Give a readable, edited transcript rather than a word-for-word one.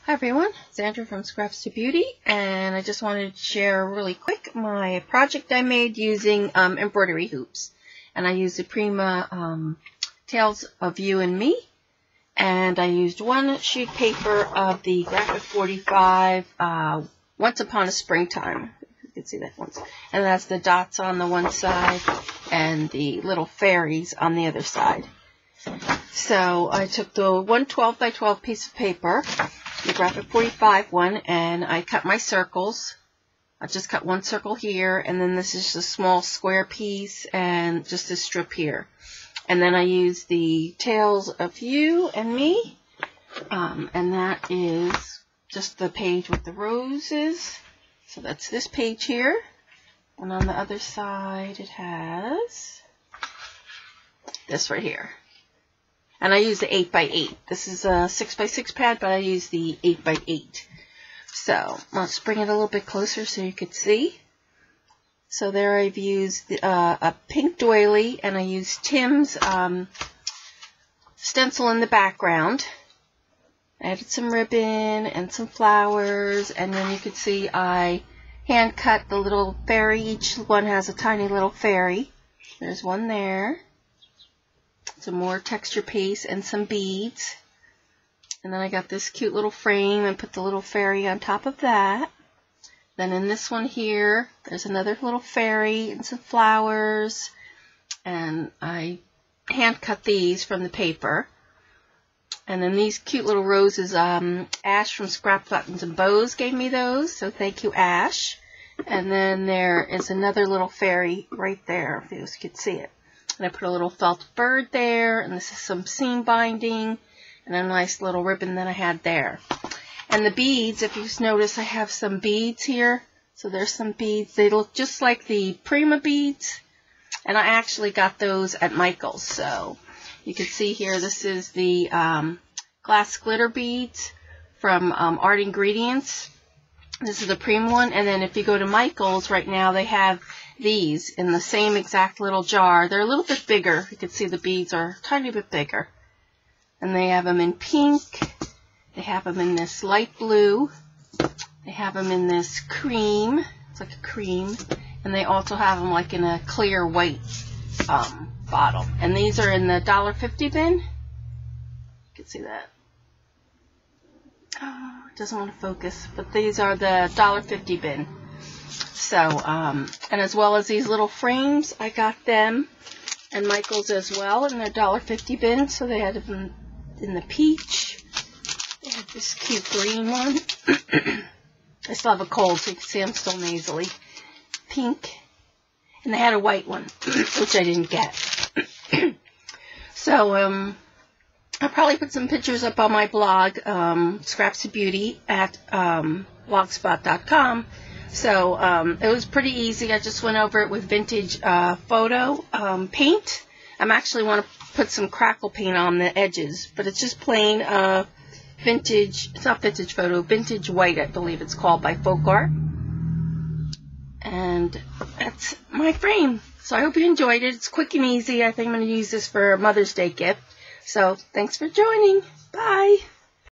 Hi everyone, it's Andrew from Scraps to Beauty, and I just wanted to share really quick my project I made using embroidery hoops. And I used the Prima Tales of You and Me, and I used one sheet paper of the Graphic 45 Once Upon a Springtime. You can see that once. And that's the dots on the one side and the little fairies on the other side. So I took the 112 by 12 piece of paper, the Graphic 45 one, and I cut my circles. I just cut one circle here, and then this is just a small square piece and just a strip here. And then I used the Tales of You and Me, and that is just the page with the roses. So that's this page here. And on the other side it has this right here. And I use the 8x8. This is a 6x6 pad, but I use the 8x8. So let's bring it a little bit closer so you could see. So there I've used a pink doily, and I used Tim's stencil in the background. I added some ribbon and some flowers, and then you could see I hand cut the little fairy. Each one has a tiny little fairy. There's one there. Some more texture paste and some beads. And then I got this cute little frame and put the little fairy on top of that. Then in this one here, there's another little fairy and some flowers. And I hand cut these from the paper. And then these cute little roses, Ash from Scrap Buttons and Bows gave me those. So thank you, Ash. And then there is another little fairy right there, if you guys could see it. And I put a little felt bird there, and this is some seam binding, and a nice little ribbon that I had there. And the beads, if you notice, I have some beads here. So there's some beads. They look just like the Prima beads, and I actually got those at Michael's. So you can see here, this is the glass glitter beads from Art Ingredients. This is the Prima one, and then if you go to Michael's right now, they have these in the same exact little jar. They're a little bit bigger. You can see the beads are a tiny bit bigger. And they have them in pink. They have them in this light blue. They have them in this cream. It's like a cream. And they also have them like in a clear white bottle. And these are in the $1.50 bin. You can see that. Oh, it doesn't want to focus. But these are the $1.50 bin. So, and as well as these little frames, I got them and Michael's as well in their $1.50 bin. So they had them in the peach. They had this cute green one. I still have a cold, so you can see I'm still nasally. Pink. And they had a white one, which I didn't get. So, I'll probably put some pictures up on my blog, Scraps to Beauty at blogspot.com. So it was pretty easy. I just went over it with vintage photo paint. I'm actually want to put some crackle paint on the edges, but it's just plain vintage. It's not vintage photo, vintage white, I believe it's called, by Folk Art. And that's my frame. So I hope you enjoyed it. It's quick and easy. I think I'm going to use this for a Mother's Day gift. So thanks for joining. Bye.